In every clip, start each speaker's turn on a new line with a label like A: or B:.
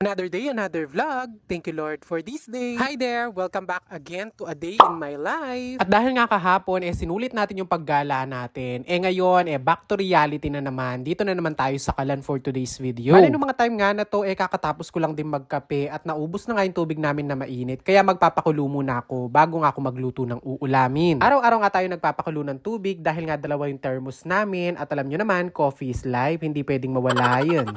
A: Another day, another vlog. Thank you Lord for this day. Hi there! Welcome back again to a day in my life. At dahil nga kahapon, sinulit natin yung paggala natin. Ngayon, back to reality na naman. Dito na naman tayo sa kalan for today's video. Bale, nung mga time nga na to, kakatapos ko lang din magkape at naubos na nga yung tubig namin na mainit. Kaya magpapakulo muna ako bago nga ako magluto ng uulamin. Araw-araw nga tayo nagpapakulo ng tubig dahil nga dalawa yung thermos namin. At alam nyo naman, coffee is life. Hindi pwedeng mawala yun.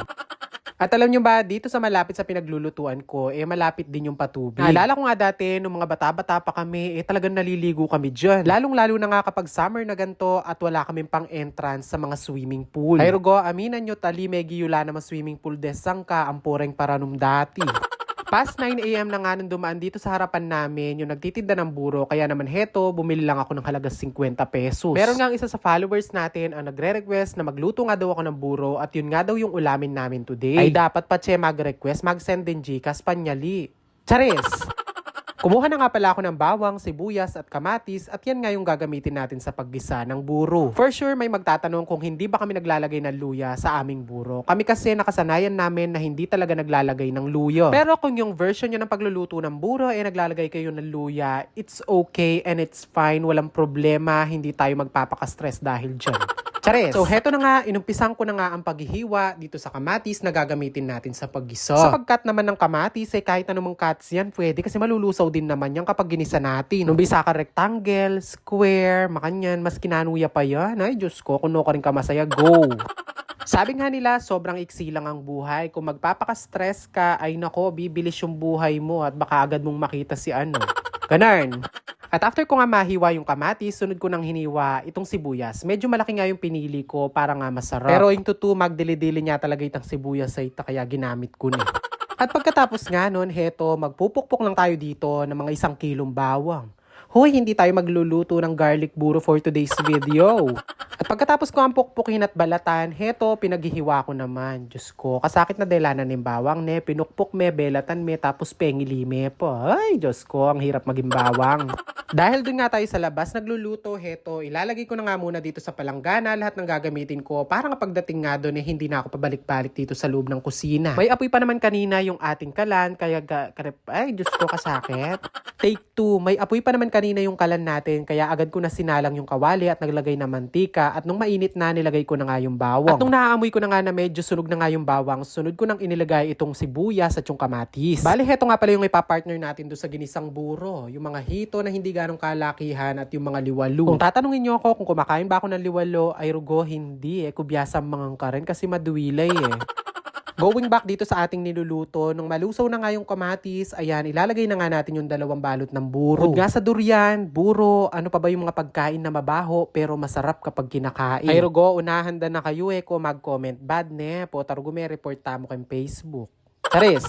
A: At alam nyo ba, dito sa malapit sa pinaglulutuan ko, malapit din yung patubig. Naalala ko nga dati, nung mga bata-bata pa kami, talagang naliligo kami dyan. Lalong-lalo na nga kapag summer na ganito at wala kaming pang entrance sa mga swimming pool. Ay rugo, aminan nyo, tali may giyula naman swimming pool desang ka, ang poreng paranum dati. Past 9 AM na nga nung dumaan dito sa harapan namin yung nagtitinda ng buro. Kaya naman heto, bumili lang ako ng halaga 50 pesos. Meron nga isa sa followers natin ang nagre-request na magluto nga daw ako ng buro at yun nga daw yung ulamin namin today. Ay dapat pa mag-request, mag-send din Gcash panyali. Charis! Kumuha na nga pala ako ng bawang, sibuyas at kamatis at yan nga yung gagamitin natin sa paggisa ng buro. For sure may magtatanong kung hindi ba kami naglalagay ng luya sa aming buro. Kami kasi nakasanayan namin na hindi talaga naglalagay ng luya. Pero kung yung version nyo ng pagluluto ng buro naglalagay kayo ng luya, it's okay and it's fine. Walang problema, hindi tayo magpapaka-stress dahil dyan. Charis! So, heto na nga, inumpisan ko na nga ang paghihiwa dito sa kamatis na gagamitin natin sa paggisa. Sa pagkat naman ng kamatis, kahit anumang cuts yan, pwede kasi malulusaw din naman yan kapag ginisa natin. Numbisa ka rectangle, square, makanyan, mas kinanuya pa yan. Ay, Diyos ko, kuno ka rin ka masaya, go! Sabi nga nila, sobrang iksi lang ang buhay. Kung magpapaka-stress ka, ay nako, bibilis yung buhay mo at baka agad mong makita si ano. Ganun. At after ko nga mahiwa yung kamatis, sunod ko nang hiniwa itong sibuyas. Medyo malaki nga yung pinili ko para nga masarap. Pero yung tutu, magdili-dili niya talaga itang sibuyas sa ita kaya ginamit ko na. At pagkatapos nga nun, heto, magpupukpok lang tayo dito ng mga 1 kilong bawang. Hoy, hindi tayo magluluto ng garlic buro for today's video. At pagkatapos ko ang pukpukin at balatan, heto, pinaghihiwa ko naman. Diyos ko, kasakit na delanan ng bawang, pinukpok me, belatan me, tapos pengili me po. Ay, Diyos ko, ang hirap maging bawang. Dahil dun nga tayo sa labas nagluluto, heto, ilalagay ko na nga muna dito sa palanggana lahat ng gagamitin ko para nga pagdating nga doon hindi na ako pabalik-balik dito sa loob ng kusina. May apoy pa naman kanina yung ating kalan, kaya ay, Diyos ko, kasakit. Take 2, may apoy pa naman kanina yung kalan natin, kaya agad ko na sinalang yung kawali at naglagay ng mantika at nung mainit na nilagay ko na nga yung bawang. At nung naaamoy ko na nga na medyo sunog na nga yung bawang, sunod ko nang inilagay itong sibuyas at yung kamatis. Bali, heto nga pala yung ipapartner natin do sa ginisang buro. Yung mga hito na hindi ganong kalakihan at yung mga liwalo. Kung tatanungin nyo ako kung kumakain ba ako ng liwalo, ay rugo, hindi kubyasang mga karen kasi maduwilay Going back dito sa ating niluluto, nung malusaw na nga yung kamatis, ayan, ilalagay na nga natin yung 2 balot ng buro. Huwag nga sa durian, buro, ano pa ba yung mga pagkain na mabaho pero masarap kapag kinakain. Ay rugo, unahan na kayo ko mag-comment bad po, tarugo may report tamo kay Facebook. Charis!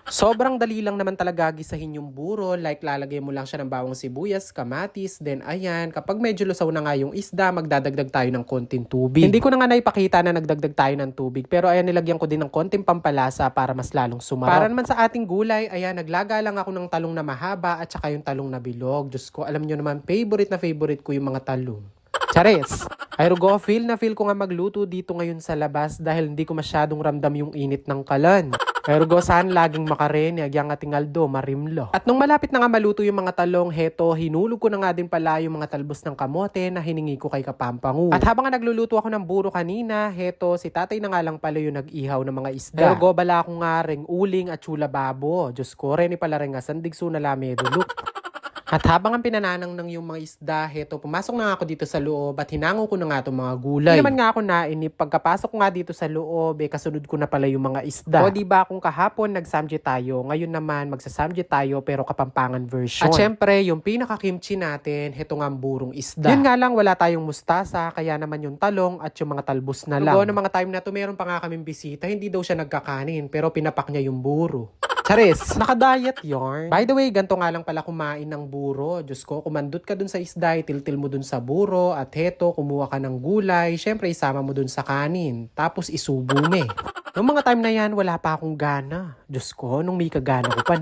A: Sobrang dali lang naman talaga gisahin yung buro, like lalagay mo lang siya ng bawang sibuyas, kamatis, then ayan, kapag medyo lusaw na nga yung isda, magdadagdag tayo ng konting tubig. Hindi ko na nga naipakita na nagdagdag tayo ng tubig, pero ayan, nilagyan ko din ng konting pampalasa para mas lalong sumarap. Para naman sa ating gulay, ayan, naglaga lang ako ng talong na mahaba at saka yung talong na bilog. Diyos ko, alam nyo naman, favorite ko yung mga talong. Charis! Ay rugo, feel ko nga magluto dito ngayon sa labas dahil hindi ko masyadong ramdam yung init ng kalan. Pero go saan laging makarenyag yung ating aldo, marimlo. At nung malapit na nga maluto yung mga talong, heto, hinulog ko na nga din pala yung mga talbos ng kamote na hiningi ko kay Kapampangu. At habang nagluluto ako ng buro kanina, heto, si tatay na nga lang pala yung nag-ihaw ng mga isda. Pero go, bala ko nga ring uling at chula babo. Diyos ko, reni pala rin nga, sandigso na lame duluk. At habang ang pinananang ng yung mga isda, heto, pumasok na nga ako dito sa loob at hinango ko na nga itong mga gulay. Hindi naman nga ako nainip. Pagkapasok ko nga dito sa loob, kasunod ko na pala yung mga isda. O diba kung kahapon nagsamje tayo, ngayon naman magsasamje tayo pero Kapampangan version. At syempre, yung pinaka-kimchi natin, heto nga ang burong isda. Yun nga lang, wala tayong mustasa, kaya naman yung talong at yung mga talbos na lang. Lugo, ng mga time na to, meron pa nga kaming bisita, hindi daw siya nagkakanin, pero pinapak niya yung buro. Charis, naka-diet yarn. By the way, ganito nga lang pala kumain ng buro. Diyos ko, kumandot ka dun sa isda, tiltil mo dun sa buro, at heto, kumuha ka ng gulay, syempre isama mo dun sa kanin, tapos isubo Noong mga time na yan, wala pa akong gana. Diyos ko, nung may kagana ko pa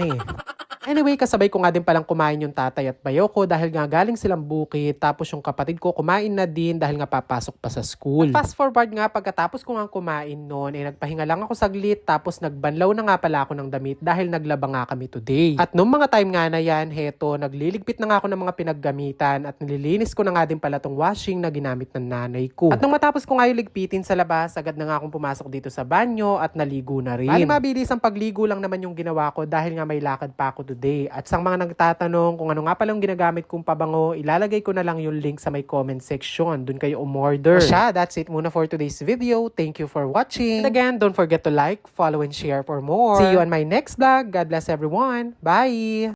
A: Anyway, kasabay ko nga din palang kumain yung tatay at bayaw ko dahil nga galing silang bukid. Tapos yung kapatid ko kumain na din dahil nga papasok pa sa school. At fast forward nga, pagkatapos ko nga kumain noon, nagpahinga lang ako saglit. Tapos nagbanlaw na nga pala ako ng damit dahil naglaba nga kami today. At nung mga time nga na yan, heto, nagliligpit na nga ako ng mga pinaggamitan at nililinis ko na nga din pala tong washing na ginamit ng nanay ko. At nung matapos ko nga yung ligpitin sa labas, agad na nga akong pumasok dito sa banyo at naligo na rin. Bali mabilis ang pagligo lang naman yung ginawa ko dahil nga may lakad pa ako today. At sa mga nagtatanong kung ano nga palang ginagamit kong pabango, ilalagay ko na lang yung link sa may comment section. Doon kayo umorder. O siya, that's it muna for today's video. Thank you for watching. And again, don't forget to like, follow, and share for more. See you on my next vlog. God bless everyone. Bye!